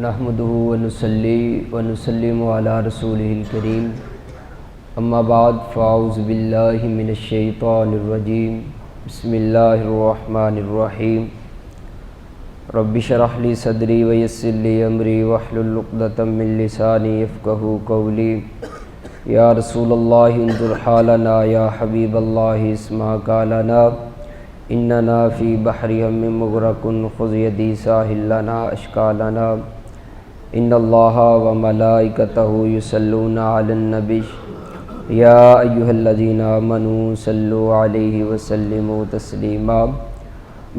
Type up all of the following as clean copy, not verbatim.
نحمدہ ونصلی ونسلم علی رسولہ الکریم اما بعد فاعوذ باللہ من الشیطان الرجیم بسم اللہ الرحمن الرحیم رب اشرح لی صدری ویسر لی امری واحلل عقدۃ من لسانی یفقہوا قولی یا رسول اللہ انظر حالنا یا حبیب اللہ اسمع قالنا اننا فی بحر ہم مغرق خذ یدی ساحل لنا اشکالنا ان اللہ وملائکتہ یصلون علی النبی یا ایہا الذین آمنوا صلوا علیہ وسلموا تسلیما۔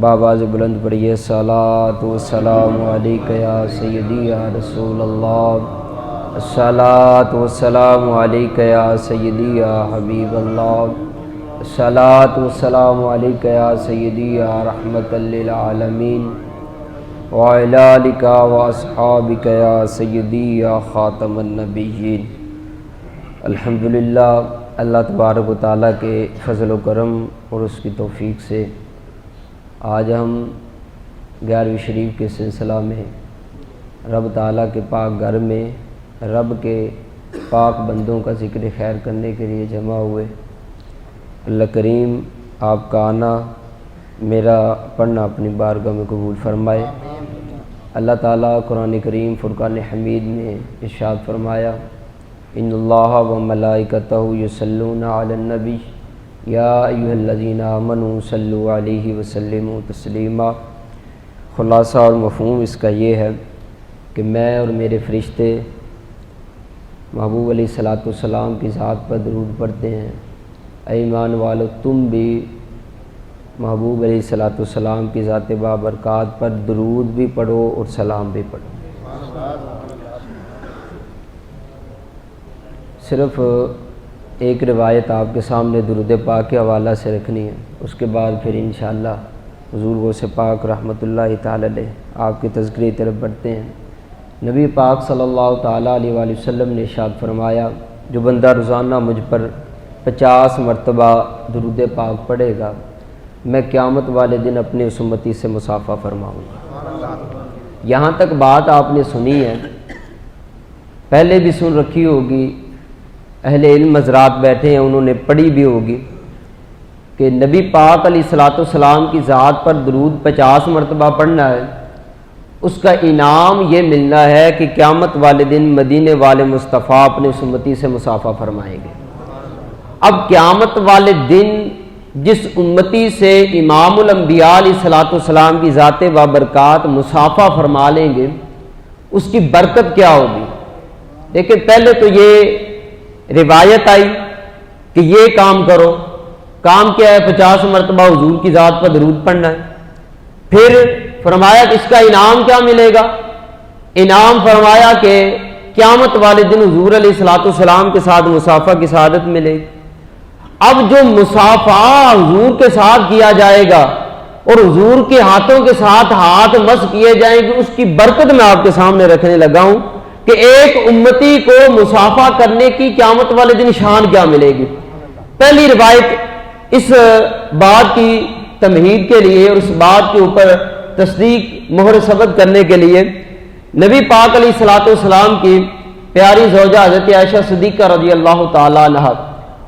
بآواز بلند پڑھیے صلاۃ و سلام علیک یا سیدی یا رسول اللہ، الصلاۃ و سلام علیک یا سیدی یا حبیب اللہ، الصلاۃ و سلام علیک یا سیدی یا رحمۃ للعالمین وعلی آلک واصحابک یا سیدی یا خاتم النبیین۔ الحمدللہ، اللہ تبارک و تعالیٰ کے فضل و کرم اور اس کی توفیق سے آج ہم 11ویں شریف کے سلسلہ میں رب تعالیٰ کے پاک گھر میں رب کے پاک بندوں کا ذکر خیر کرنے کے لیے جمع ہوئے۔ اللہ کریم آپ کا آنا، میرا پڑھنا اپنی بارگاہ میں قبول فرمائے۔ اللہ تعالیٰ قرآن کریم فرقان حمید میں ارشاد فرمایا، ان اللہ و ملائکتہ یصلون علی النبی یا ایھا الذین آمنوا صلوا علیہ وسلموا تسلیما۔ خلاصہ اور مفہوم اس کا یہ ہے کہ میں اور میرے فرشتے محبوب علیہ الصلوۃ والسلام کی ذات پر درود پڑھتے ہیں۔ اے ایمان والو، تم بھی محبوب علیہ الصلوۃ والسلام کی ذات بابرکات پر درود بھی پڑھو اور سلام بھی پڑھو۔ صرف ایک روایت آپ کے سامنے درود پاک کے حوالہ سے رکھنی ہے، اس کے بعد پھر انشاءاللہ حضور غوث پاک رحمۃ اللہ تعالی علیہ آپ کے تذکرے طرف بڑھتے ہیں۔ نبی پاک صلی اللہ تعالیٰ علیہ وآلہ وسلم نے ارشاد فرمایا، جو بندہ روزانہ مجھ پر 50 مرتبہ درود پاک پڑھے گا، میں قیامت والے دن اپنی اس امتی سے مصافحہ فرماؤں گا۔ یہاں تک بات آپ نے سنی ہے، پہلے بھی سن رکھی ہوگی، اہل علم حضرات بیٹھے ہیں انہوں نے پڑھی بھی ہوگی کہ نبی پاک علیہ الصلوۃ والسلام کی ذات پر درود 50 مرتبہ پڑھنا ہے، اس کا انعام یہ ملنا ہے کہ قیامت والے دن مدینے والے مصطفیٰ اپنے اس امتی سے مصافحہ فرمائیں گے۔ اب قیامت والے دن جس امتی سے امام الانبیاء علیہ الصلوۃ والسلام کی ذات بابرکات مصافحہ فرما لیں گے، اس کی برکت کیا ہوگی؟ دیکھیں، پہلے تو یہ روایت آئی کہ یہ کام کرو، کام کیا ہے؟ 50 مرتبہ حضور کی ذات پر درود پڑھنا ہے۔ پھر فرمایا کہ اس کا انعام کیا ملے گا؟ انعام فرمایا کہ قیامت والے دن حضور علیہ الصلوۃ والسلام کے ساتھ مصافحہ کی سعادت ملے گی۔ اب جو مصافحہ حضور کے ساتھ کیا جائے گا اور حضور کے ہاتھوں کے ساتھ ہاتھ مس کیے جائیں گے، اس کی برکت میں آپ کے سامنے رکھنے لگا ہوں کہ ایک امتی کو مصافحہ کرنے کی قیامت والے دن شان کیا ملے گی۔ پہلی روایت اس بات کی تمہید کے لیے اور اس بات کے اوپر تصدیق مہر ثبت کرنے کے لیے نبی پاک علیہ الصلوۃ والسلام کی پیاری زوجہ حضرت عائشہ صدیقہ رضی اللہ تعالی عنہا،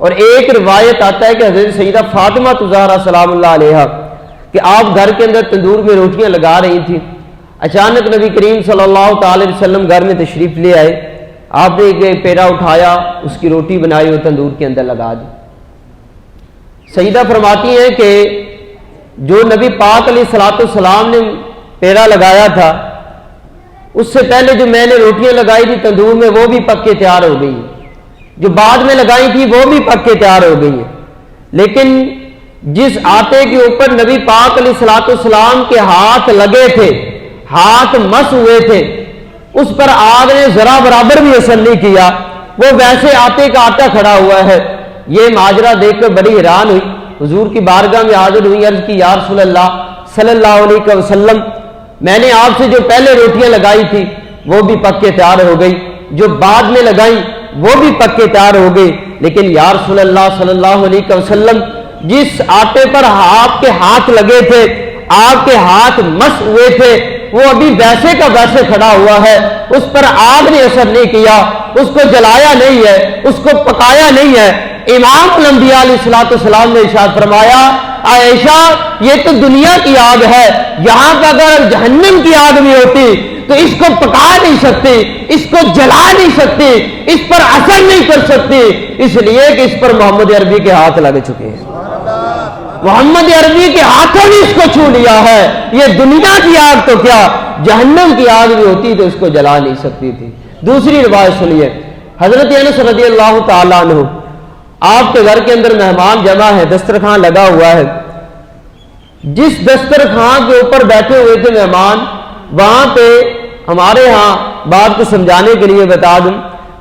اور ایک روایت آتا ہے کہ حضرت سیدہ فاطمہ الزہرا سلام اللہ علیہا کہ آپ گھر کے اندر تندور میں روٹیاں لگا رہی تھیں، اچانک نبی کریم صلی اللہ تعالی علیہ وسلم گھر میں تشریف لے آئے، آپ نے ایک پیڑا اٹھایا، اس کی روٹی بنائی اور تندور کے اندر لگا دی۔ سیدہ فرماتی ہیں کہ جو نبی پاک علیہ الصلوۃ والسلام نے پیڑا لگایا تھا، اس سے پہلے جو میں نے روٹیاں لگائی تھی تندور میں، وہ بھی پک کے تیار ہو گئی، جو بعد میں لگائی تھی وہ بھی پک کے تیار ہو گئی ہیں۔ لیکن جس آٹے کے اوپر نبی پاک علیہ الصلوۃ والسلام کے ہاتھ لگے تھے، ہاتھ مس ہوئے تھے، اس پر آگ نے ذرا برابر بھی اثر نہیں کیا، وہ ویسے آٹے کا آٹا کھڑا ہوا ہے۔ یہ ماجرا دیکھ کر بڑی حیران ہوئی، حضور کی بارگاہ میں حاضر ہوئی، عرض کی یا رسول اللہ صلی اللہ علیہ وسلم، میں نے آپ سے جو پہلے روٹیاں لگائی تھی وہ بھی پک کے تیار ہو گئی، جو بعد میں لگائی وہ بھی پک کے تیار ہو گئی، لیکن یا رسول اللہ صلی اللہ علیہ وسلم، جس آٹے پر آپ کے ہاتھ لگے تھے، آپ کے ہاتھ مس ہوئے تھے، وہ ابھی ویسے کا ویسے کھڑا ہوا ہے، اس پر آگ نے اثر نہیں کیا، اس کو جلایا نہیں ہے، اس کو پکایا نہیں ہے۔ امام الانبیاء علیہ الصلوۃ والسلام نے ارشاد فرمایا، عائشہ یہ تو دنیا کی آگ ہے، یہاں پر اگر جہنم کی آگ بھی ہوتی تو اس کو پکا نہیں سکتی، اس کو جلا نہیں سکتی، اس پر اثر نہیں کر سکتی، اس لیے کہ اس پر محمد عربی کے ہاتھ لگ چکے ہیں۔ محمد عربی کے ہاتھوں نے اس کو چھو لیا ہے۔ یہ دنیا کی آگ تو کیا جہنم کی آگ بھی ہوتی تو اس کو جلا نہیں سکتی تھی۔ دوسری روایت سنیے، حضرت انس رضی اللہ تعالیٰ عنہ، آپ کے گھر کے اندر مہمان جمع ہے، دسترخوان لگا ہوا ہے، جس دسترخوان کے اوپر بیٹھے ہوئے تھے مہمان، وہاں پہ ہمارے ہاں بات کو سمجھانے کے لیے بتا دوں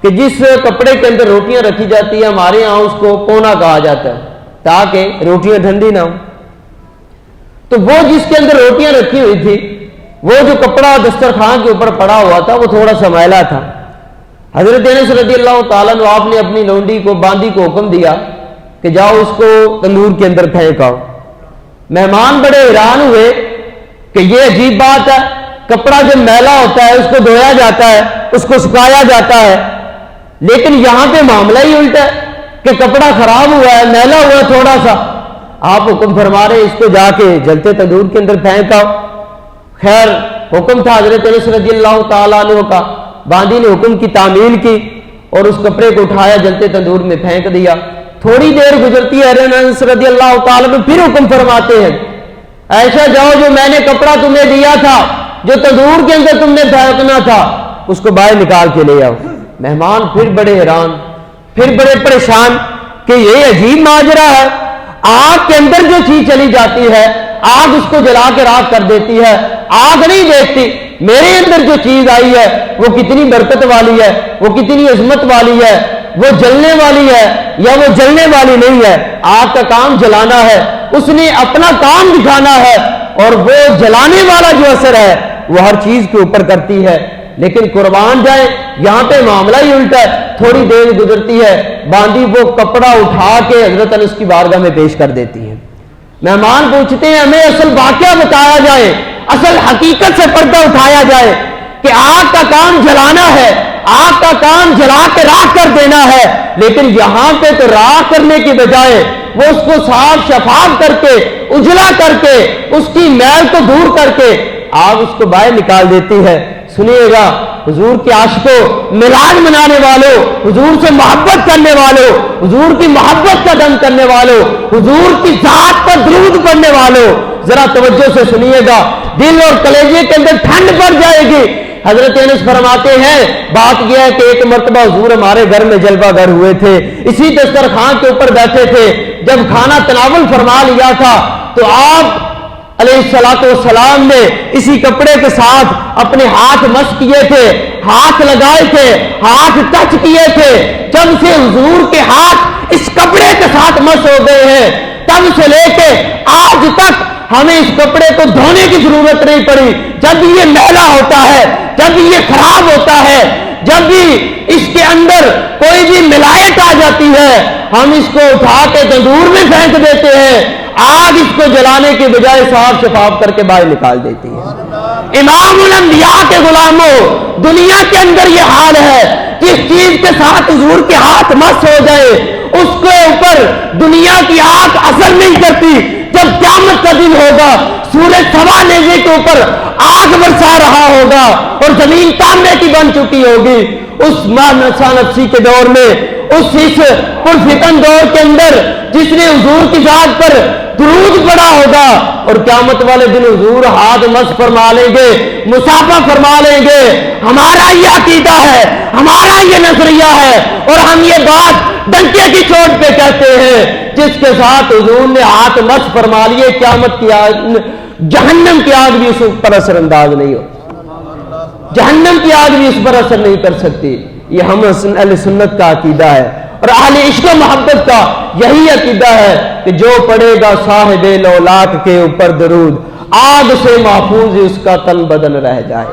کہ جس کپڑے کے اندر روٹیاں رکھی جاتی ہیں ہمارے ہاں اس کو پونا کہا جاتا ہے تاکہ روٹیاں ٹھنڈی نہ ہو۔ تو وہ جس کے اندر روٹیاں رکھی ہوئی تھی، وہ جو کپڑا دسترخوان کے اوپر پڑا ہوا تھا وہ تھوڑا سا میلا تھا۔ حضرت انس رضی اللہ تعالیٰ عنہ آپ نے اپنی لونڈی کو، باندی کو حکم دیا کہ جاؤ اس کو تندور کے اندر پھینک آؤ۔ مہمان بڑے حیران ہوئے کہ یہ عجیب بات ہے، کپڑا جب میلا ہوتا ہے اس کو دھویا جاتا ہے، اس کو سکھایا جاتا ہے، لیکن یہاں پہ معاملہ ہی الٹا ہے کہ کپڑا خراب ہوا ہے، میلا ہوا ہے تھوڑا سا، آپ حکم فرما رہے اس کو جا کے جلتے تندور کے اندر پھینک آؤ۔ خیر حکم تھا حضرت انس رضی اللہ تعالیٰ عنہ کا، باندی نے حکم کی تعمیل کی اور اس کپڑے کو اٹھایا، جلتے تندور میں پھینک دیا۔ تھوڑی دیر گزرتی ہے، حضرت انس رضی اللہ تعالیٰ عنہ پھر حکم فرماتے ہیں، ایسا جاؤ جو میں نے کپڑا تمہیں دیا تھا، جو تندور کے اندر تم نے پھینکنا تھا، اس کو باہر نکال کے لے آؤ۔ مہمان پھر بڑے حیران، پھر بڑے پریشان کہ یہ عجیب ماجرا ہے، آگ کے اندر جو چیز چلی جاتی ہے آگ اس کو جلا کے راکھ کر دیتی ہے، آگ نہیں دیکھتی میرے اندر جو چیز آئی ہے وہ کتنی برکت والی ہے، وہ کتنی عظمت والی ہے، وہ جلنے والی ہے یا وہ جلنے والی نہیں ہے۔ آگ کا کام جلانا ہے، اس نے اپنا کام دکھانا ہے، اور وہ جلانے والا جو اثر ہے وہ ہر چیز کے اوپر کرتی ہے۔ لیکن قربان جائے یہاں پہ معاملہ ہی الٹا ہے۔ تھوڑی دیر گزرتی ہے، باندی وہ کپڑا اٹھا کے حضرت انس کی بارگاہ میں پیش کر دیتی ہے۔ مہمان پوچھتے ہیں ہمیں اصل واقعہ بتایا جائے، اصل حقیقت سے پردہ اٹھایا جائے کہ آگ کا کام جلانا ہے، آگ کا کام جلا کے راکھ کر دینا ہے، لیکن یہاں پہ تو راکھ کرنے کی بجائے وہ اس کو صاف شفاف کر کے، اجلا کر کے، اس کی میل کو دور کر کے آگ اس کو باہر نکال دیتی ہے۔ سنیے گا حضور کے عاشقوں، میلاد منانے والوں، حضور سے محبت کرنے والوں، حضور کی محبت کا دم کرنے والوں، حضور کی ذات پر درود پڑھنے والوں، ذرا توجہ سے سنیے گا، دل اور کلیجے کے اندر ٹھنڈ پڑ جائے گی۔ حضرت انس فرماتے ہیں بات یہ ہے کہ ایک مرتبہ حضور ہمارے گھر میں جلوہ گر ہوئے تھے، اسی دسترخوان کے اوپر بیٹھے تھے، جب کھانا تناول فرما لیا تھا تو آپ علیہ الصلوۃ والسلام نے اسی کپڑے کے ساتھ اپنے ہاتھ مس کیے تھے، ہاتھ لگائے تھے، ہاتھ ٹچ کیے تھے۔ جب سے حضور کے ہاتھ اس کپڑے کے ساتھ مس ہو گئے ہیں، تب سے لے کے آج تک ہمیں اس کپڑے کو دھونے کی ضرورت نہیں پڑی۔ جب یہ میلا ہوتا ہے، جب یہ خراب ہوتا ہے، جب بھی اس کے اندر کوئی بھی ملائٹ آ جاتی ہے، ہم اس کو اٹھا کے تندور میں پھینک دیتے ہیں، آگ اس کو جلانے کے بجائے صاف شفاف کر کے باہر نکال دیتی ہے۔ امام الانبیاء کے غلاموں، دنیا کے اندر یہ حال ہے، جس چیز کے ساتھ حضور کے ہاتھ مس ہو جائے اس کے اوپر دنیا کی آگ اثر نہیں کرتی۔ جب قیامت کا دن ہوگا، سورج سوا نیزے کے اوپر آگ برسا رہا ہوگا اور زمین تانبے کی بن چکی ہوگی، اس نفسا نفسی کے دور میں، اس پرفتن دور کے اندر جس نے حضور کی ذات پر درود پڑا ہوگا، اور قیامت والے دن حضور ہاتھ مس فرما لیں گے، مصافحہ فرما لیں گے۔ ہمارا یہ عقیدہ ہے، ہمارا یہ نظریہ ہے، اور ہم یہ بات ڈنکے کی چوٹ پہ کہتے ہیں، جس کے ساتھ حضور نے ہاتھ مس فرما لیے، قیامت کی آگ، جہنم کی آگ بھی اس پر اثر انداز نہیں ہو، جہنم کی آگ بھی اس پر اثر نہیں کر سکتی۔ یہ ہم اہل سنت کا عقیدہ ہے، اور اہل عشق و محبت کا یہی عقیدہ ہے کہ جو پڑھے گا صاحب لولاک کے اوپر درود، آگ سے محفوظ اس کا تن بدن رہ جائے۔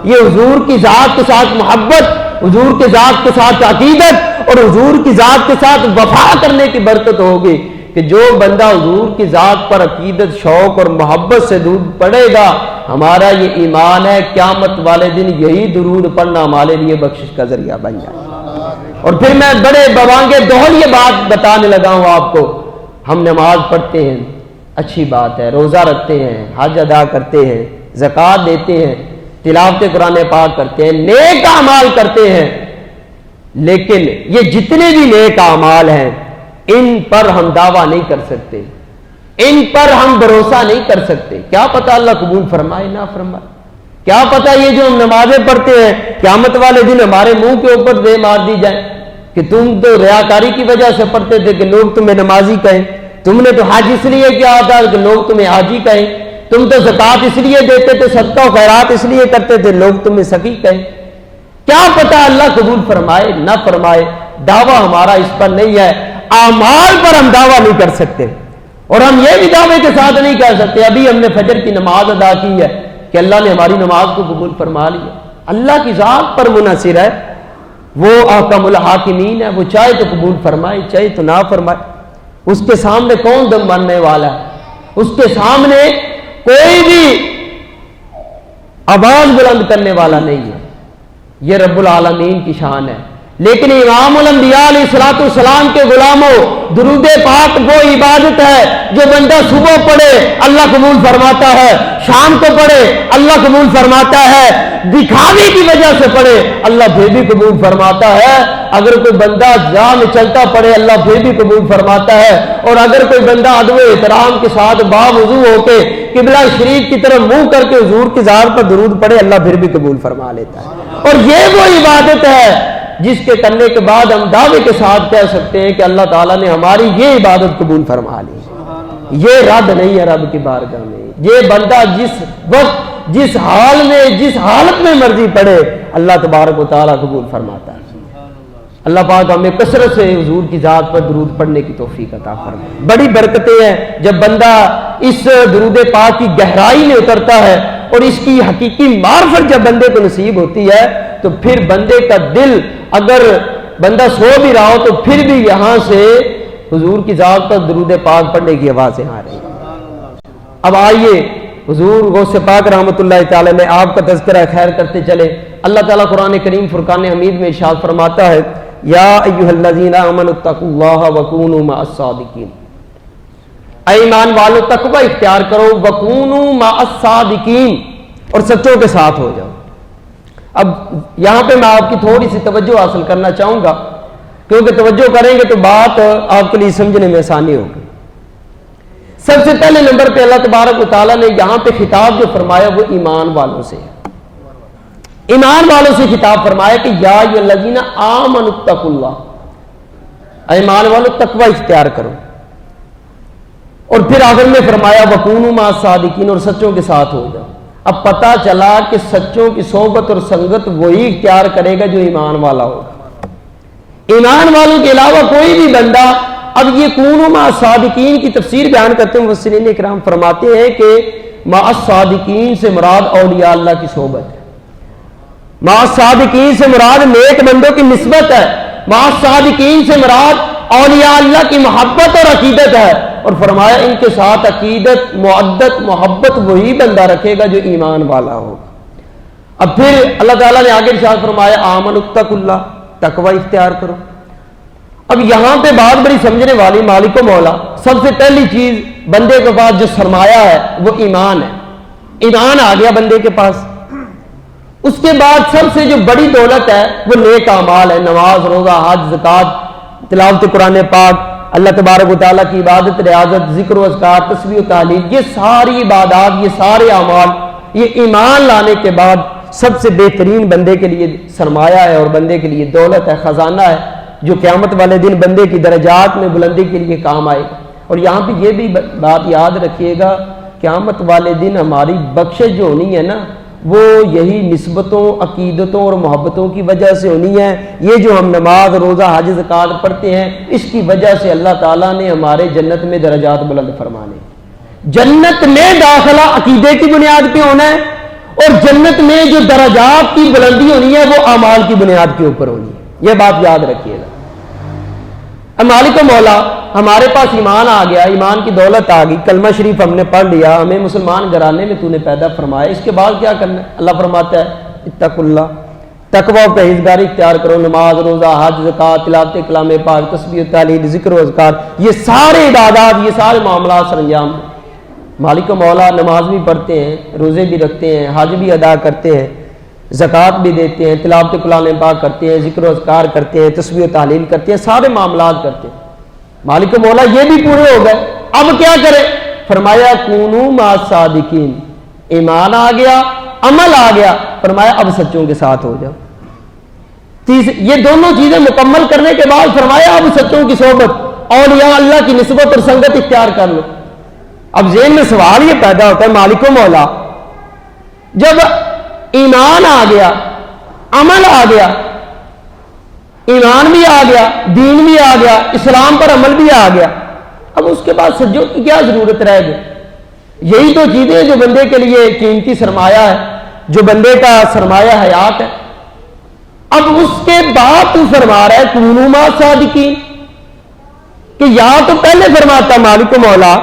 یہ حضور کی ذات کے ساتھ محبت، حضور کے ذات کے ساتھ عقیدت اور حضور کی ذات کے ساتھ وفا کرنے کی برکت ہوگی کہ جو بندہ حضور کی ذات پر عقیدت، شوق اور محبت سے درود پڑھے گا، ہمارا یہ ایمان ہے قیامت والے دن یہی درود پڑھنا ہمارے لیے بخشش کا ذریعہ بن جائے۔ اور پھر میں بڑے بوانگے دوہل یہ بات بتانے لگا ہوں آپ کو، ہم نماز پڑھتے ہیں، اچھی بات ہے، روزہ رکھتے ہیں، حج ادا کرتے ہیں، زکوٰۃ دیتے ہیں، تلاوت قرآن پاک کرتے ہیں، نیک اعمال کرتے ہیں، لیکن یہ جتنے بھی نیک اعمال ہیں ان پر ہم دعویٰ نہیں کر سکتے، ان پر ہم بھروسہ نہیں کر سکتے۔ کیا پتہ اللہ قبول فرمائے نہ فرمائے، کیا پتہ یہ جو ہم نمازیں پڑھتے ہیں قیامت والے دن ہمارے منہ کے اوپر دے مار دی جائے کہ تم تو ریاکاری کی وجہ سے پڑھتے تھے کہ لوگ تمہیں نمازی کہیں، تم نے تو حج اس لیے کیا تھا کہ لوگ تمہیں حاجی کہیں، تم تو زکوٰۃ اس لیے دیتے تھے، صدقہ و خیرات اس لیے کرتے تھے، لوگ تمہیں سخی کہیں۔ کیا پتہ اللہ قبول فرمائے نہ فرمائے، دعویٰ ہمارا اس پر نہیں ہے، اعمال پر ہم دعویٰ نہیں کر سکتے۔ اور ہم یہ بھی دعوے کے ساتھ نہیں کہہ سکتے ابھی ہم نے فجر کی نماز ادا کی ہے کہ اللہ نے ہماری نماز کو قبول فرما لیا۔ اللہ کی ذات پر منحصر ہے، وہ احکم الحاکمین ہے، وہ چاہے تو قبول فرمائے چاہے تو نہ فرمائے۔ اس کے سامنے کون دم بننے والا ہے؟ اس کے سامنے کوئی بھی آواز بلند کرنے والا نہیں ہے، یہ رب العالمین کی شان ہے۔ لیکن امام الانبیاء علیہ الصلوۃ والسلام کے غلاموں، درود پاک وہ عبادت ہے جو بندہ صبح پڑھے اللہ قبول فرماتا ہے، شام کو پڑھے اللہ قبول فرماتا ہے، دکھاوے کی وجہ سے پڑھے اللہ پھر بھی قبول فرماتا ہے۔ اگر کوئی بندہ جا میں چلتا پڑھے اللہ پھر بھی قبول فرماتا ہے، اور اگر کوئی بندہ ادب و احترام کے ساتھ باوضو ہو کے قبلہ شریف کی طرف منہ کر کے حضور کی ذات پر درود پڑھے اللہ پھر بھی قبول فرما لیتا ہے۔ اور یہ وہ عبادت ہے جس کے کرنے کے بعد ہم دعوے کے ساتھ کہہ سکتے ہیں کہ اللہ تعالیٰ نے ہماری یہ عبادت قبول فرما لی۔ یہ رد نہیں ہے رب کی بارگاہ میں، یہ بندہ جس وقت جس حال میں جس حالت میں مرضی پڑھے اللہ تبارک و تعالیٰ قبول فرماتا ہے۔ اللہ پاک ہمیں کثرت سے حضور کی ذات پر درود پڑھنے کی توفیق عطا فرمائے۔ بڑی برکتیں ہیں جب بندہ اس درود پاک کی گہرائی میں اترتا ہے اور اس کی حقیقی معرفت جب بندے کو نصیب ہوتی ہے تو پھر بندے کا دل، اگر بندہ سو بھی رہا ہو تو پھر بھی یہاں سے حضور کی ذات پر درود پاک پڑھنے کی آوازیں آ رہی ہیں۔ اب آئیے حضور غوث پاک رحمۃ اللہ تعالی نے آپ کا تذکرہ خیر کرتے چلے۔ اللہ تعالیٰ قرآن کریم فرقان حمید میں ارشاد فرماتا ہے، یا ایھا الذین آمنوا اتقوا اللہ وکونوا مع الصادقین، اے ایمان والو تقوی اختیار کرو، وکونوا مع الصادقین، اور سچوں کے ساتھ ہو جاؤ۔ اب یہاں پہ میں آپ کی تھوڑی سی توجہ حاصل کرنا چاہوں گا، کیونکہ توجہ کریں گے تو بات آپ کے لیے سمجھنے میں آسانی ہوگی۔ سب سے پہلے نمبر پہ اللہ تبارک و تعالیٰ نے یہاں پہ خطاب جو فرمایا وہ ایمان والوں سے ہے۔ ایمان والوں سے خطاب فرمایا کہ یا ایھا الذین آمنوا اتقوا اللہ، اے ایمان والوں تقوی اختیار کرو، اور پھر آخر میں فرمایا وکونوا مع الصادقین، اور سچوں کے ساتھ ہو جاؤ۔ اب پتہ چلا کہ سچوں کی صحبت اور سنگت وہی اختیار کرے گا جو ایمان والا ہوگا۔ ایمان والوں کے علاوہ کوئی بھی بندہ، اب یہ کونوا مع الصادقین کی تفسیر بیان کرتے ہیں مفسرین اکرام فرماتے ہیں کہ مع الصادقین سے مراد اولیاء اللہ کی صحبت ہے، مع الصادقین سے مراد نیک بندوں کی نسبت ہے، مع الصادقین سے مراد اولیاء اللہ کی محبت اور عقیدت ہے، اور فرمایا ان کے ساتھ عقیدت، معدت، محبت وہی بندہ رکھے گا جو ایمان والا ہوگا۔ اب پھر اللہ تعالیٰ نے آگے ارشاد فرمایا آمنوا اتقوا اللہ، تقوی اختیار کرو۔ اب یہاں پہ بات بڑی سمجھنے والی، مالک و مولا، سب سے پہلی چیز بندے کے پاس جو سرمایہ ہے وہ ایمان ہے، ایمان آ گیا بندے کے پاس۔ اس کے بعد سب سے جو بڑی دولت ہے وہ نیک اعمال ہے، نماز، روزہ، حج، زکوٰۃ، تلاوت قرآن پاک، اللہ تبارک و تعالیٰ کی عبادت، ریاضت، ذکر و اذکار، تسبیح و تحلیل، یہ ساری عبادات، یہ سارے اعمال، یہ ایمان لانے کے بعد سب سے بہترین بندے کے لیے سرمایہ ہے اور بندے کے لیے دولت ہے، خزانہ ہے، جو قیامت والے دن بندے کی درجات میں بلندی کے لیے کام آئے گا۔ اور یہاں پہ یہ بھی بات یاد رکھیے گا، قیامت والے دن ہماری بخشش جو ہونی ہے نا، وہ یہی نسبتوں، عقیدتوں اور محبتوں کی وجہ سے ہونی ہے۔ یہ جو ہم نماز، روزہ، حج، زکوٰۃ پڑھتے ہیں، اس کی وجہ سے اللہ تعالیٰ نے ہمارے جنت میں درجات بلند فرمانے۔ جنت میں داخلہ عقیدے کی بنیاد پہ ہونا ہے، اور جنت میں جو درجات کی بلندی ہونی ہے وہ اعمال کی بنیاد کے اوپر ہونی ہے۔ یہ بات یاد رکھیے گا۔ مالک و مولا ہمارے پاس ایمان آ گیا، ایمان کی دولت آ گئی، کلمہ شریف ہم نے پڑھ لیا، ہمیں مسلمان گھرانے میں تو نے پیدا فرمایا، اس کے بعد کیا کرنا ہے؟ اللہ فرماتا ہے اتقوا اللہ، تقوی و پرہیزگاری اختیار کرو، نماز، روزہ، حج، زکوٰۃ، تلاوت کلام پاک، تسبیح و تحلیل، ذکر و اذکار، یہ سارے عبادات، یہ سارے معاملات سر انجام دیں۔ مالک و مولا نماز بھی پڑھتے ہیں، روزے بھی رکھتے ہیں، حج بھی ادا کرتے ہیں، زکوٰۃ بھی دیتے ہیں، تلاوت کلام پاک کرتے ہیں، ذکر و اذکار کرتے ہیں، تسبیح و تحلیل کرتے ہیں، سارے معاملات کرتے ہیں۔ مالک و مولا یہ بھی پورے ہو گئے، اب کیا کرے؟ فرمایا کونوا مع الصادقین، ایمان آ گیا، عمل آ گیا، فرمایا اب سچوں کے ساتھ ہو جاؤ۔ یہ دونوں چیزیں مکمل کرنے کے بعد فرمایا اب سچوں کی صحبت، اولیاء اللہ کی نسبت اور سنگت اختیار کر لو۔ اب ذہن میں سوال یہ پیدا ہوتا ہے، مالک و مولا جب ایمان آ گیا، عمل آ گیا، ایمان بھی آ گیا، دین بھی آ گیا، اسلام پر عمل بھی آ گیا، اب اس کے بعد سجدوں کی کیا ضرورت رہ گئی؟ یہی تو چیزیں جو بندے کے لیے قیمتی سرمایہ ہے، جو بندے کا سرمایہ حیات ہے۔ اب اس کے بعد تو فرما رہا ہے کونوا مع الصادقین، کہ یا تو پہلے فرماتا مالک و مولا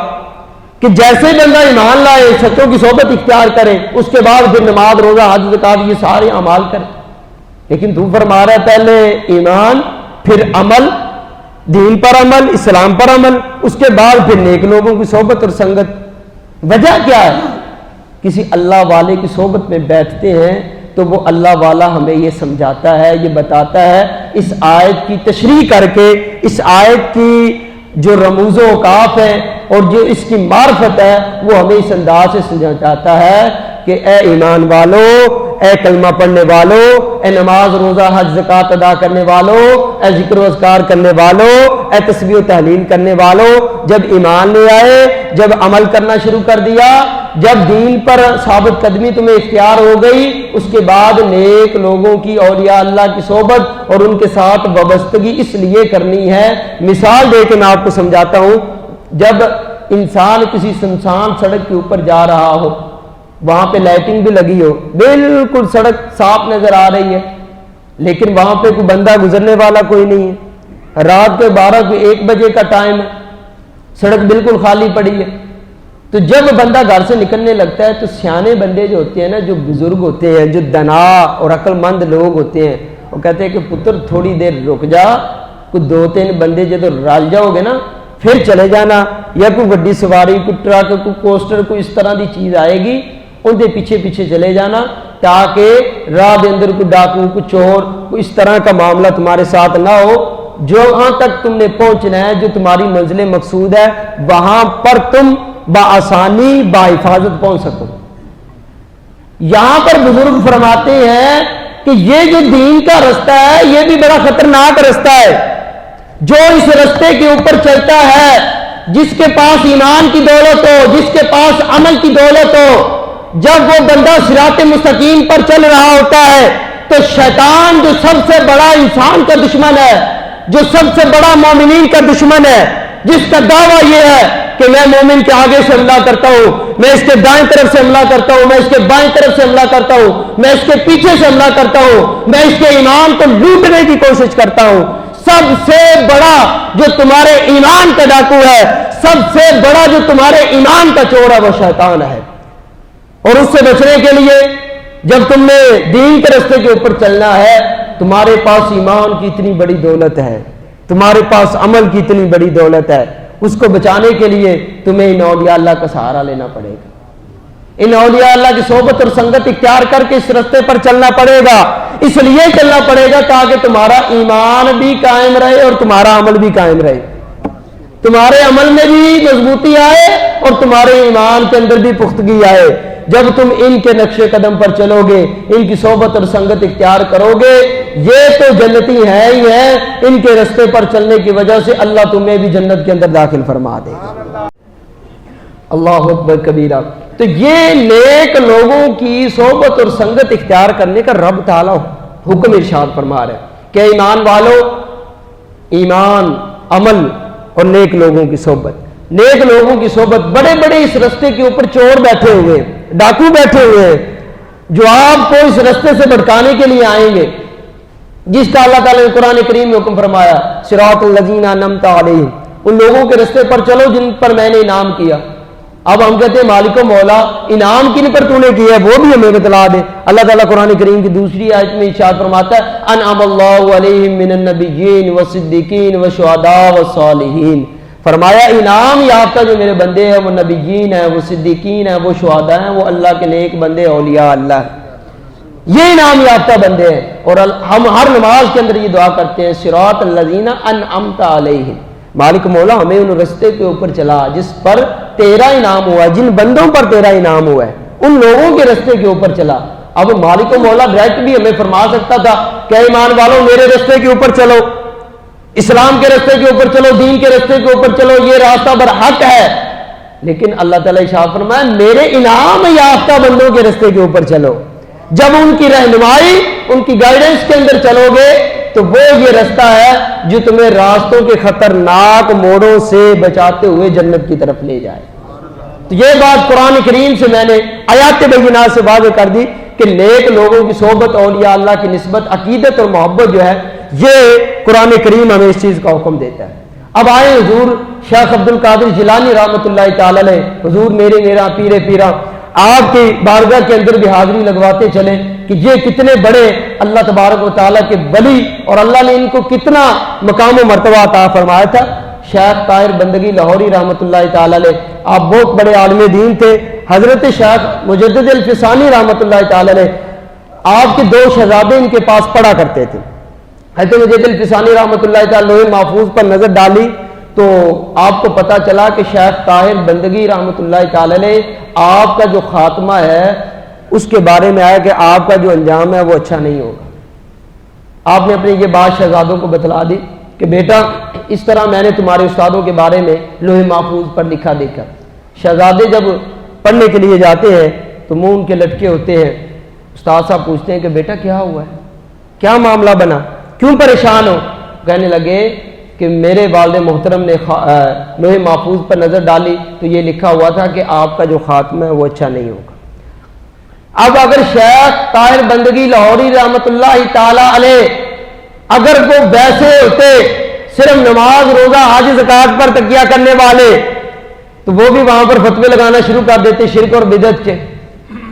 کہ جیسے بندہ ایمان لائے، سچوں کی صحبت اختیار کرے، اس کے بعد پھر نماز، روزہ، حج، زکوٰۃ یہ سارے اعمال کرے، لیکن تو فرما رہا ہے پہلے ایمان، پھر عمل، دین پر عمل، اسلام پر عمل، اس کے بعد پھر نیک لوگوں کی صحبت اور سنگت۔ وجہ کیا ہے؟ کسی اللہ والے کی صحبت میں بیٹھتے ہیں تو وہ اللہ والا ہمیں یہ سمجھاتا ہے، یہ بتاتا ہے، اس آیت کی تشریح کر کے، اس آیت کی جو رموز و اوقاف ہے اور جو اس کی معرفت ہے وہ ہمیں اس انداز سے سمجھاتا ہے کہ اے ایمان والو، اے کلمہ پڑھنے والو، اے نماز، روزہ، حج، زکوٰۃ ادا کرنے والو، اے ذکر و اذکار کرنے والو، اے تسبیح و تحلیل کرنے والو، جب ایمان لے آئے، جب عمل کرنا شروع کر دیا، جب دین پر ثابت قدمی تمہیں اختیار ہو گئی، اس کے بعد نیک لوگوں کی، اولیاء اللہ کی صحبت اور ان کے ساتھ وابستگی اس لیے کرنی ہے۔ مثال دے کے میں آپ کو سمجھاتا ہوں، جب انسان کسی سنسان سڑک کے اوپر جا رہا ہو، وہاں پہ لائٹنگ بھی لگی ہو، بالکل سڑک صاف نظر آ رہی ہے، لیکن وہاں پہ کوئی بندہ گزرنے والا کوئی نہیں ہے، رات کے 12 کو 1 بجے کا ٹائم ہے، سڑک بالکل خالی پڑی ہے، تو جب بندہ گھر سے نکلنے لگتا ہے تو سیانے بندے جو ہوتے ہیں نا، جو بزرگ ہوتے ہیں، جو دنا اور عقل مند لوگ ہوتے ہیں، وہ کہتے ہیں کہ پتر تھوڑی دیر رک جا، کوئی 2-3 بندے جب رل جاؤ گے نا پھر چلے جانا، یا کوئی بڑی سواری، کوئی ٹرک، کوئی کوسٹر، کوئی اس طرح دی چیز آئے گی، ان کے پیچھے پیچھے چلے جانا، تاکہ راہ دے اندر کوئی ڈاکو، کوئی چور، کوئی اس طرح کا معاملہ تمہارے ساتھ نہ ہو، جہاں تک تم نے پہنچنا ہے، جو تمہاری منزل مقصود ہے، وہاں پر تم بآسانی بحفاظت پہنچ سکو۔ یہاں پر بزرگ فرماتے ہیں کہ یہ جو دین کا رستہ ہے یہ بھی بڑا خطرناک رستہ ہے۔ جو اس رستے کے اوپر چلتا ہے، جس کے پاس ایمان کی دولت ہو، جس کے پاس عمل کی دولت ہو، جب وہ بندہ صراط مستقیم پر چل رہا ہوتا ہے تو شیطان جو سب سے بڑا انسان کا دشمن ہے، جو سب سے بڑا مومنین کا دشمن ہے، جس کا دعویٰ یہ ہے کہ میں مومن کے آگے سے حملہ کرتا ہوں، میں اس کے دائیں طرف سے حملہ کرتا ہوں، میں اس کے بائیں طرف سے حملہ کرتا ہوں، میں اس کے پیچھے سے حملہ کرتا ہوں، میں اس کے ایمان کو لوٹنے کی کوشش کرتا ہوں۔ سب سے بڑا جو تمہارے ایمان کا ڈاکو ہے، سب سے بڑا جو تمہارے ایمان کا چور ہے، وہ شیطان ہے۔ اور اس سے بچنے کے لیے جب تم نے دین کے راستے کے اوپر چلنا ہے، تمہارے پاس ایمان کی اتنی بڑی دولت ہے، تمہارے پاس عمل کی اتنی بڑی دولت ہے، اس کو بچانے کے لیے تمہیں ان اولیاء اللہ کا سہارا لینا پڑے گا، ان اولیاء اللہ کی صحبت اور سنگت اختیار کر کے اس راستے پر چلنا پڑے گا۔ اس لیے چلنا پڑے گا تاکہ تمہارا ایمان بھی قائم رہے اور تمہارا عمل بھی قائم رہے، تمہارے عمل میں بھی مضبوطی آئے اور تمہارے ایمان کے اندر بھی پختگی آئے۔ جب تم ان کے نقش قدم پر چلو گے، ان کی صحبت اور سنگت اختیار کرو گے، یہ تو جنتی ہے ہی ہے، ان کے راستے پر چلنے کی وجہ سے اللہ تمہیں بھی جنت کے اندر داخل فرما دے گا۔ اللہ اکبر کبیرہ۔ تو یہ نیک لوگوں کی صحبت اور سنگت اختیار کرنے کا رب تعالیٰ حکم ارشاد فرما رہا ہے کہ ایمان والو، ایمان، عمل اور نیک لوگوں کی صحبت، نیک لوگوں کی صحبت۔ بڑے بڑے اس رستے کے اوپر چور بیٹھے ہوئے ہیں، ڈاکو بیٹھے ہوئے ہیں، جو آپ کو اس رستے سے بھٹکانے کے لیے آئیں گے، جس کا اللہ تعالیٰ نے قرآن کریم میں حکم فرمایا صراط الذین انعمت علیہم، ان لوگوں کے رستے پر چلو جن پر میں نے انعام کیا۔ اب ہم کہتے ہیں مالک و مولا انعام کن پر تو نے کیا ہے وہ بھی ہمیں بتلا دے۔ اللہ تعالیٰ قرآن کریم کی دوسری آیت میں ارشاد فرماتا ہے انعم اللہ علیہم من النبیین والصدیقین والشہداء والصالحین، فرمایا انعام یافتہ جو میرے بندے ہیں وہ نبیین ہیں، وہ صدیقین ہیں، وہ شہداء ہیں، وہ اللہ کے نیک بندے اولیاء اللہ ہیں، یہ انعام یافتہ بندے ہیں۔ اور ہم ہر نماز کے اندر یہ دعا کرتے ہیں صراط الذین انعمت علیہم، مالک مولا ہمیں ان رستے کے اوپر چلا جس پر تیرا انعام ہوا ہے، جن بندوں پر تیرا انعام ہوا ہے ان لوگوں کے رستے کے اوپر چلا۔ اب مالک مولا ڈائریکٹ بھی ہمیں فرما سکتا تھا کہ ایمان والوں میرے رستے کے اوپر چلو، اسلام کے رستے کے اوپر چلو، دین کے رستے کے اوپر چلو، یہ راستہ برحق ہے، لیکن اللہ تعالیٰ ارشاد فرمایا میرے انعام یافتہ بندوں کے رستے کے اوپر چلو۔ جب ان کی رہنمائی ان کی گائیڈنس کے اندر چلو گے تو وہ یہ رستہ ہے جو تمہیں راستوں کے خطرناک موڑوں سے بچاتے ہوئے جنت کی طرف لے جائے۔ تو یہ بات قرآن کریم سے میں نے آیات بینات سے واضح کر دی کہ نیک لوگوں کی صحبت، اولیاء اللہ کی نسبت، عقیدت اور محبت جو ہے یہ قرآن کریم ہمیں اس چیز کا حکم دیتا ہے۔ اب آئے حضور شیخ عبد القادر جیلانی رحمۃ اللہ تعالی علیہ، حضور میرا پیر پیرا، آپ کی بارگاہ کے اندر بھی حاضری لگواتے چلیں کہ یہ کتنے بڑے اللہ تبارک و تعالیٰ کے ولی اور اللہ نے ان کو کتنا مقام و مرتبہ عطا فرمایا تھا۔ شیخ طاہر بندگی لاہوری رحمۃ اللہ تعالی علیہ، آپ بہت بڑے عالم دین تھے۔ حضرت شیخ مجدد الفسانی رحمۃ اللہ تعالی علیہ، آپ کے 2 شہزادے ان کے پاس پڑھا کرتے تھے۔ حضرت مجدد الفسانی رحمۃ اللہ تعالی لوح محفوظ پر نظر ڈالی تو آپ کو پتا چلا کہ شیخ طاہر بندگی رحمۃ اللہ تعالی علیہ آپ کا جو خاتمہ ہے اس کے بارے میں آیا کہ آپ کا جو انجام ہے وہ اچھا نہیں ہوگا۔ آپ نے اپنی یہ بات شہزادوں کو بتلا دی کہ بیٹا اس طرح میں نے تمہارے استادوں کے بارے میں لوح محفوظ پر لکھا دیکھا۔ شہزادے جب پڑھنے کے لیے جاتے ہیں تو منہ ان کے لٹکے ہوتے ہیں۔ استاد صاحب پوچھتے ہیں کہ بیٹا کیا ہوا ہے، کیا معاملہ بنا، کیوں پریشان ہو؟ کہنے لگے کہ میرے والد محترم نے لوح محفوظ پر نظر ڈالی تو یہ لکھا ہوا تھا کہ آپ کا جو خاتمہ ہے وہ اچھا نہیں ہوگا۔ اب اگر شیخ طاہر بندگی لاہوری رحمۃ اللہ تعالی علیہ اگر وہ ویسے ہوتے صرف نماز روزہ حج زکات پر تکیہ کرنے والے تو وہ بھی وہاں پر فتوے لگانا شروع کر دیتے شرک اور بدعت کے،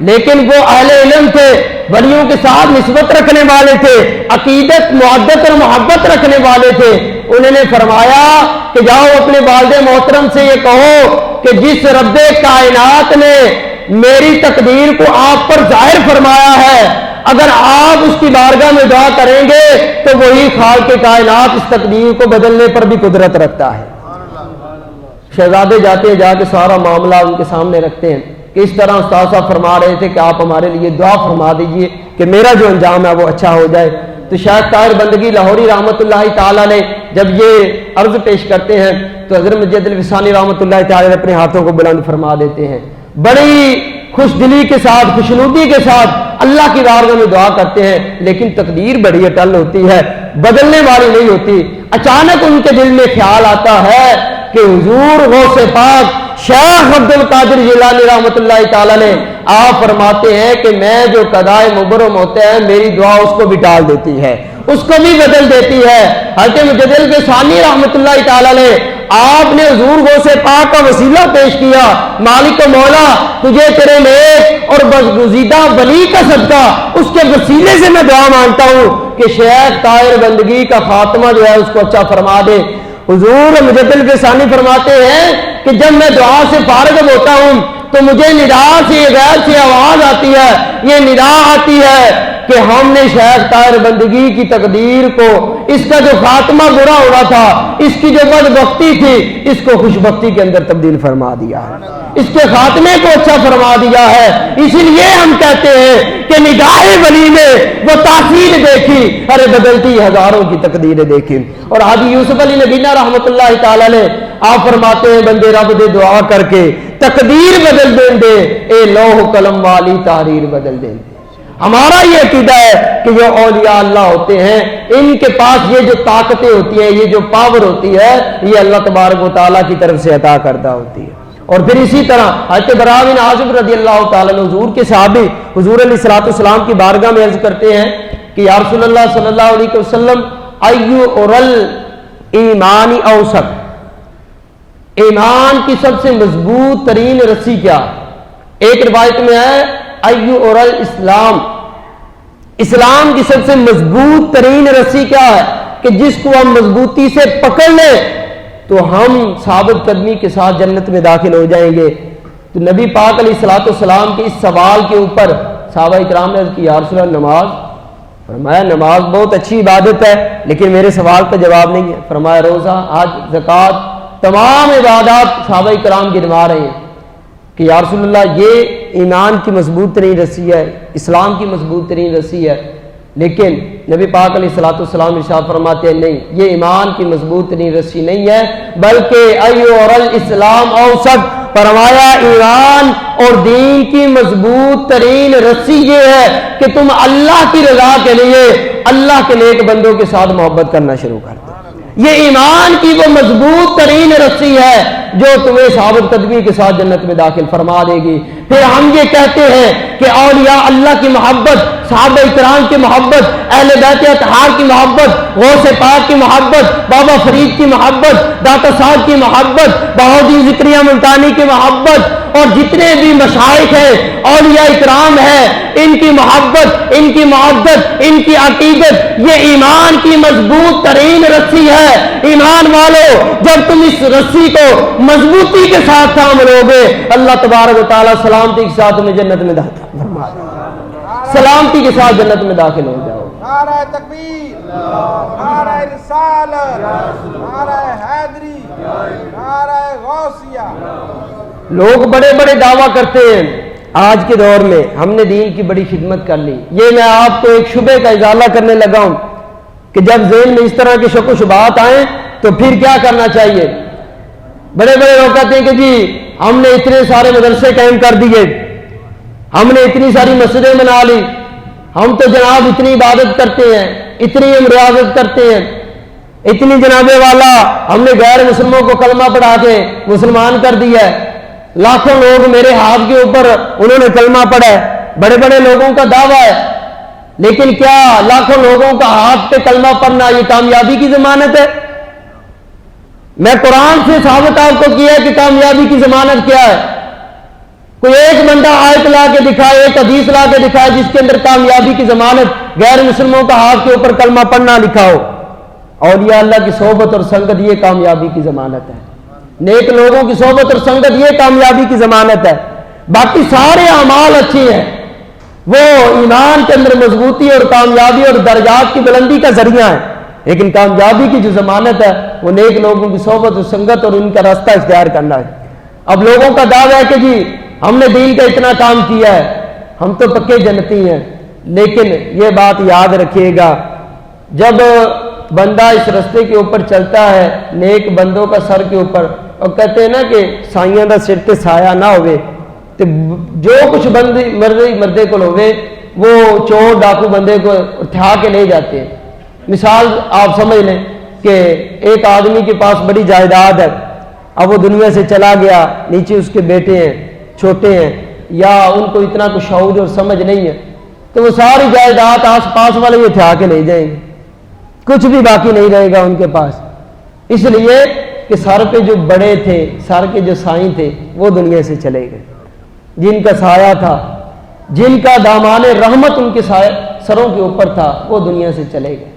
لیکن وہ اہل علم تھے، ولیوں کے ساتھ نسبت رکھنے والے تھے، عقیدت محبت اور محبت رکھنے والے تھے۔ انہوں نے فرمایا کہ جاؤ اپنے والد محترم سے یہ کہو کہ جس رب کائنات نے میری تقدیر کو آپ پر ظاہر فرمایا ہے، اگر آپ اس کی بارگاہ میں دعا کریں گے تو وہی خالق کائنات اس تقدیر کو بدلنے پر بھی قدرت رکھتا ہے۔ شہزادے جاتے ہیں، جا کے سارا معاملہ ان کے سامنے رکھتے ہیں کہ اس طرح استاد صاحب فرما رہے تھے کہ آپ ہمارے لیے دعا فرما دیجئے کہ میرا جو انجام ہے وہ اچھا ہو جائے۔ تو شیخ طاہر بندگی لاہوری رحمۃ اللہ تعالی علیہ جب یہ عرض پیش کرتے ہیں تو حضرت مجدد الفسانی رحمۃ اللہ تعالی علیہ اپنے ہاتھوں کو بلند فرما دیتے ہیں، بڑی خوش دلی کے ساتھ، خوشنودی کے ساتھ اللہ کی بارگاہ میں دعا کرتے ہیں، لیکن تقدیر بڑی اٹل ہوتی ہے، بدلنے والی نہیں ہوتی۔ اچانک ان کے دل میں خیال آتا ہے کہ حضور غوث پاک شیخ عبد القادر جیلانی رحمۃ اللہ تعالی علیہ آپ فرماتے ہیں کہ میں جو قضائے مبرم ہوتے ہیں میری دعا اس کو بھی ٹال دیتی ہے، اس کو بھی بدل دیتی ہے۔ حضرت مجدد الفسانی رحمۃ اللہ تعالی علیہ آپ نے حضور غوث پاک کا وسیلہ پیش کیا، مالک و مولا تجھے تیرے نیک اور برگزیدہ ولی کا صدقہ اس کے وسیلے سے میں دعا مانگتا ہوں کہ شیخ طاہر بندگی کا خاتمہ جو ہے اس کو اچھا فرما دے۔ حضور مجدد الفسانی فرماتے ہیں کہ جب میں دعا سے فارغ ہوتا ہوں تو مجھے ندا سے غیر سے آواز آتی ہے، یہ ندا آتی ہے کہ ہم نے شیخ طاہر بندگی کی تقدیر کو، اس کا جو خاتمہ برا ہو رہا تھا، اس کی جو بدبختی تھی، اس کو خوشبختی کے اندر تبدیل فرما دیا ہے، اس کے خاتمے کو اچھا فرما دیا ہے۔ اسی لیے ہم کہتے ہیں کہ نگاہ ولی نے وہ تاثیر دیکھی، ارے بدلتی ہزاروں کی تقدیریں دیکھی۔ اور حاجی یوسف علی نبینا رحمۃ اللہ تعالی علیہ آپ فرماتے ہیں بندے رب دے دعا کر کے تقدیر بدل دیں دے، اے لوح قلم والی تحریر بدل دیں دے۔ ہمارا یہ عقیدہ ہے کہ جو اولیاء اللہ ہوتے ہیں ان کے پاس یہ جو طاقتیں ہوتی ہیں، یہ جو پاور ہوتی ہے، یہ اللہ تبارک و تعالیٰ کی طرف سے عطا کردہ ہوتی ہے۔ اور پھر اسی طرح حضرت براء بن عازب رضی اللہ تعالیٰ عنہ حضور کے صحابی حضور علیہ الصلوۃ والسلام کی بارگاہ میں عرض کرتے ہیں کہ یا رسول اللہ صلی اللہ علیہ وسلم ایو اورل ایمانی اوثق، ایمان کی سب سے مضبوط ترین رسی کیا؟ ایک روایت میں ہے ایو اورل اسلام، اسلام کی سب سے مضبوط ترین رسی کیا ہے کہ جس کو ہم مضبوطی سے پکڑ لیں تو ہم ثابت قدمی کے ساتھ جنت میں داخل ہو جائیں گے۔ تو نبی پاک علیہ الصلوۃ والسلام کے اس سوال کے اوپر صحابہ اکرام نے عرض کی یا رسول اللہ نماز؟ فرمایا نماز بہت اچھی عبادت ہے لیکن میرے سوال کا جواب نہیں ہے۔ فرمایا روزہ، حج، زکوٰۃ، تمام عبادات صحابہ اکرام گنوا رہے ہیں کہ یا رسول اللہ یہ ایمان کی مضبوط ترین رسی ہے، اسلام کی مضبوط ترین رسی ہے، لیکن نبی پاک علیہ الصلوۃ والسلام ارشاد فرماتے ہیں نہیں، یہ ایمان کی مضبوط ترین رسی نہیں ہے بلکہ ایو اورل اسلام اوثق، فرمایا ایمان اور دین کی مضبوط ترین رسی یہ ہے کہ تم اللہ کی رضا کے لیے اللہ کے نیک بندوں کے ساتھ محبت کرنا شروع کر دو۔ یہ ایمان کی وہ مضبوط ترین رسی ہے جو تمہیں ثابت قدمی کے ساتھ جنت میں داخل فرما دے گی۔ پھر ہم یہ کہتے ہیں کہ اولیاء اللہ کی محبت، صحابہ اکرام کی محبت، اہل بیت اطہار کی محبت، غوث پاک کی محبت، بابا فرید کی محبت، داتا صاحب کی محبت، بہاؤالدین ذکریہ ملتانی کی محبت اور جتنے بھی مشائخ ہیں اولیاء اکرام ہیں ان کی محبت، ان کی محبت، ان کی عقیدت یہ ایمان کی مضبوط ترین رسی ہے۔ ایمان والو جب تم اس رسی کو مضبوطی کے ساتھ تھام لو گے اللہ تبارک و تعالیٰ سلامتی کے ساتھ تمہیں جنت میں داخل فرما دے گا، سلامتی کے ساتھ جنت میں داخل ہو جاؤ۔ نعرہ تکبیر، نعرہ رسالت، نعرہ حیدری، نعرہ غوثیہ۔ لوگ بڑے بڑے دعویٰ کرتے ہیں آج کے دور میں ہم نے دین کی بڑی خدمت کر لی۔ یہ میں آپ کو ایک شبہ کا ازالہ کرنے لگا ہوں کہ جب ذہن میں اس طرح کے شک و شبہات آئیں تو پھر کیا کرنا چاہیے۔ بڑے بڑے لوگ کہتے ہیں کہ جی ہم نے اتنے سارے مدرسے قائم کر دیے، ہم نے اتنی ساری مسجدیں بنا لی، ہم تو جناب اتنی عبادت کرتے ہیں، اتنی ہم ریاضت کرتے ہیں، اتنی جناب والا ہم نے غیر مسلموں کو کلمہ پڑھا کے مسلمان کر دیا ہے، لاکھوں لوگ میرے ہاتھ کے اوپر انہوں نے کلمہ پڑھا ہے۔ بڑے بڑے لوگوں کا دعویٰ ہے، لیکن کیا لاکھوں لوگوں کا ہاتھ پہ کلمہ پڑھنا یہ کامیابی کی ضمانت ہے؟ میں قرآن سے ثابت آپ کو کیا ہے کہ کامیابی کی ضمانت کیا ہے۔ کوئی ایک بندہ آیت لا کے دکھائے، ایک حدیث لا کے دکھائے جس کے اندر کامیابی کی ضمانت غیر مسلموں کا ہاتھ کے اوپر کلمہ پڑھنا لکھا ہو۔ اولیاء اللہ کی صحبت اور سنگت یہ کامیابی کی ضمانت ہے، نیک لوگوں کی صحبت اور سنگت یہ کامیابی کی ضمانت ہے۔ باقی سارے اعمال اچھے ہیں، وہ ایمان کے اندر مضبوطی اور کامیابی اور درجات کی بلندی کا ذریعہ ہے، لیکن کامیابی کی جو ضمانت ہے وہ نیک لوگوں کی صحبت اور سنگت اور ان کا راستہ اختیار کرنا ہے۔ اب لوگوں کا دعویٰ ہے کہ جی ہم نے دین کا اتنا کام کیا ہے، ہم تو پکے جنتی ہیں، لیکن یہ بات یاد رکھیے گا جب بندہ اس رستے کے اوپر چلتا ہے نیک بندوں کا سر کے اوپر، اور کہتے ہیں نا کہ سائیاں دا سر تے سایہ نہ ہوئے، تو جو کچھ مردے کو ہوئے وہ چور ڈاکو بندے کو اٹھا کے لے جاتے ہیں۔ مثال آپ سمجھ لیں کہ ایک آدمی کے پاس بڑی جائیداد ہے، اب وہ دنیا سے چلا گیا، نیچے اس کے بیٹے ہیں، چھوٹے ہیں، یا ان کو اتنا کچھ شعور اور سمجھ نہیں ہے، تو وہ ساری جائیداد آس پاس والے یہ اٹھا کے لے جائیں گے، کچھ بھی باقی نہیں رہے گا ان کے پاس، اس لیے کہ سر پہ جو بڑے تھے، سر کے جو سائیں تھے وہ دنیا سے چلے گئے، جن کا سایہ تھا، جن کا دامان رحمت ان کے سروں کے اوپر تھا وہ دنیا سے چلے گئے۔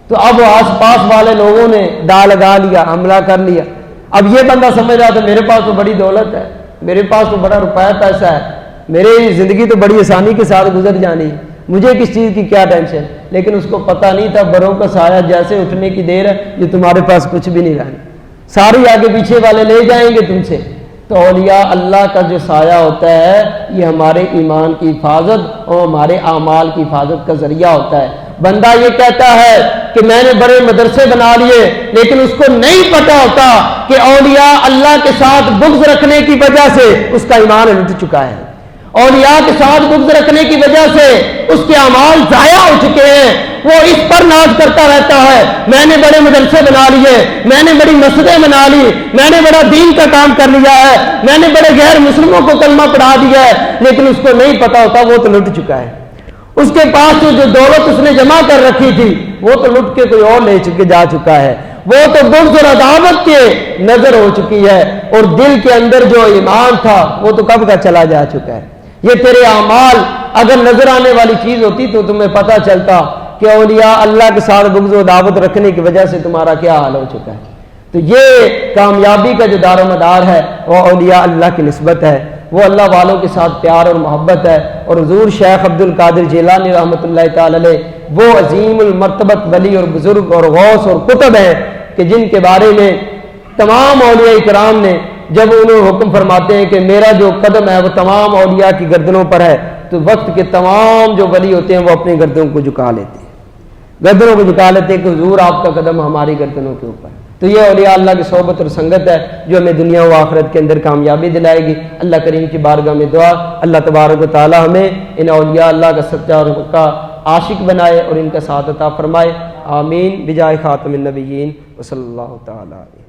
تو اب آس پاس والے لوگوں نے دا لگا لیا، حملہ کر لیا۔ اب یہ بندہ سمجھ رہا تھا میرے پاس تو بڑی دولت ہے، میرے پاس تو بڑا روپیہ پیسہ ہے، میری زندگی تو بڑی آسانی کے ساتھ گزر جانی ہے، مجھے کس چیز کی کیا ٹینشن، لیکن اس کو پتہ نہیں تھا بروں کا سایہ جیسے اٹھنے کی دیر ہے جو تمہارے پاس کچھ بھی نہیں رہنا، ساری آگے پیچھے والے لے جائیں گے تم سے۔ تو اولیاء اللہ کا جو سایہ ہوتا ہے یہ ہمارے ایمان کی حفاظت اور ہمارے اعمال کی حفاظت کا ذریعہ ہوتا ہے۔ بندہ یہ کہتا ہے کہ میں نے بڑے مدرسے بنا لیے، لیکن اس کو نہیں پتا ہوتا کہ اولیاء اللہ کے ساتھ بغض رکھنے کی وجہ سے اس کا ایمان لٹ چکا ہے، اولیاء کے ساتھ بغض رکھنے کی وجہ سے اس کے اعمال ضائع ہو چکے ہیں، وہ اس پر ناز کرتا رہتا ہے میں نے بڑے مدرسے بنا لیے، میں نے بڑی مسجدیں بنا لی، میں نے بڑا دین کا کام کر لیا ہے، میں نے بڑے غیر مسلموں کو کلمہ پڑھا دیا ہے، لیکن اس کو نہیں پتا ہوتا وہ تو لٹ چکا ہے۔ اس کے پاس جو دولت اس نے جمع کر رکھی تھی وہ تو لٹ کے کوئی اور لے جا چکا ہے، وہ تو بغض اور عداوت کے نظر ہو چکی ہے، اور دل کے اندر جو ایمان تھا وہ تو کب کا چلا جا چکا ہے۔ یہ تیرے اعمال اگر نظر آنے والی چیز ہوتی تو تمہیں پتہ چلتا کہ اولیاء اللہ کے ساتھ بغض و عداوت رکھنے کی وجہ سے تمہارا کیا حال ہو چکا ہے۔ تو یہ کامیابی کا جو دار و مدار ہے وہ اولیاء اللہ کی نسبت ہے، وہ اللہ والوں کے ساتھ پیار اور محبت ہے۔ اور حضور شیخ عبد القادر جیلانی رحمۃ اللہ تعالی علیہ وہ عظیم المرتبت ولی اور بزرگ اور غوث اور قطب ہیں کہ جن کے بارے میں تمام اولیاء کرام نے جب انہوں حکم فرماتے ہیں کہ میرا جو قدم ہے وہ تمام اولیاء کی گردنوں پر ہے، تو وقت کے تمام جو ولی ہوتے ہیں وہ اپنی گردنوں کو جھکا لیتے ہیں، گردنوں کو جھکا لیتے ہیں کہ حضور آپ کا قدم ہماری گردنوں کے اوپر ہے۔ تو یہ اولیاء اللہ کی صحبت اور سنگت ہے جو ہمیں دنیا و آخرت کے اندر کامیابی دلائے گی۔ اللہ کریم کی بارگاہ میں دعا، اللہ تبارک و تعالی ہمیں ان اولیاء اللہ کا سچا اور پکا عاشق بنائے اور ان کا ساتھ عطا فرمائے، آمین بجائے خاتم النبیین وصلی اللہ تعالی علیہ۔